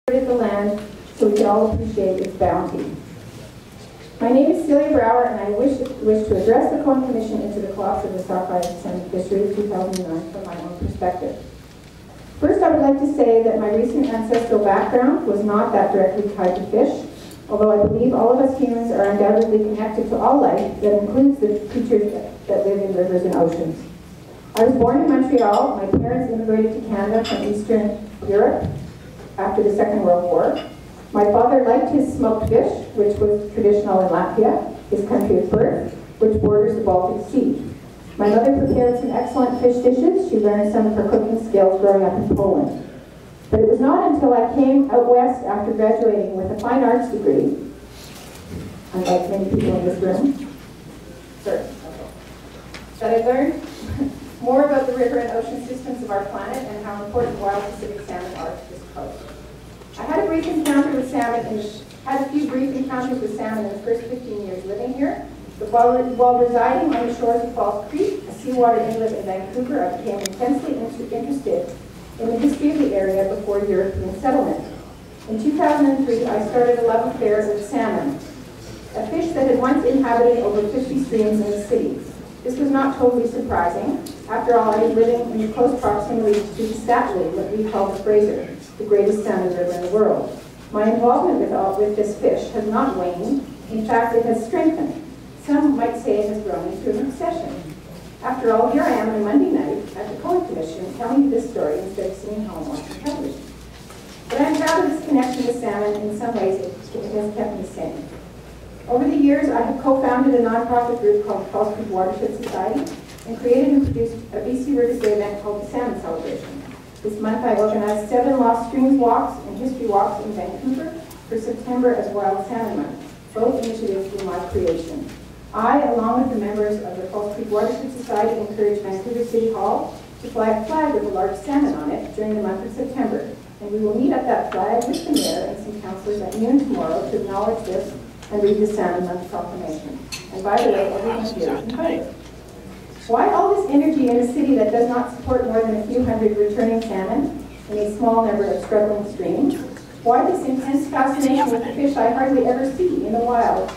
the land so we can all appreciate its bounty. My name is Celia Brauer, and I wish to address the Cohen Commission into the collapse of the sockeye salmon fishery of 2009 from my own perspective. First, I would like to say that my recent ancestral background was not that directly tied to fish, although I believe all of us humans are undoubtedly connected to all life that includes the creatures that live in rivers and oceans. I was born in Montreal. My parents immigrated to Canada from Eastern Europe after the Second World War. My father liked his smoked fish, which was traditional in Latvia, his country of birth, which borders the Baltic Sea. My mother prepared some excellent fish dishes. She learned some of her cooking skills growing up in Poland. But it was not until I came out west after graduating with a fine arts degree, unlike many people in this room, that I learned more about the river and ocean systems of our planet and how important wild Pacific salmon are to this coast. I had a brief encounter with salmon had a few brief encounters with salmon in the first 15 years living here, but while residing on the shores of Falls Creek, a seawater inlet in Vancouver, I became intensely interested in the history of the area before European settlement. In 2003, I started a love affair with salmon, a fish that had once inhabited over 50 streams in the city. This was not totally surprising. After all, I was living in close proximity to the Statly, what we call the Fraser, the greatest salmon river in the world. My involvement with this fish has not waned. In fact, it has strengthened. Some might say it has grown into an obsession. After all, here I am on a Monday night at the Cohen Commission telling you this story instead of sitting home watching television. But I'm proud of this connection with salmon. In some ways, it has kept me sane. Over the years, I have co-founded a nonprofit group called Falls Creek Watershed Society and created and produced a BC Rivers Day event called the Salmon Celebration. This month, I organized 7 Lost Streams walks and history walks in Vancouver for September as Wild Salmon Month, both initiatives were my creation. I, along with the members of the Falls Creek Watershed Society, encouraged Vancouver City Hall to fly a flag with a large salmon on it during the month of September. And we will meet at that flag with the mayor and some councillors at noon tomorrow to acknowledge this and read the Salmon Month proclamation. And by the way, everyone here is invited. Why all this energy in a city that does not support more than a few hundred returning salmon in a small number of struggling streams? Why this intense fascination with a fish I hardly ever see in the wild?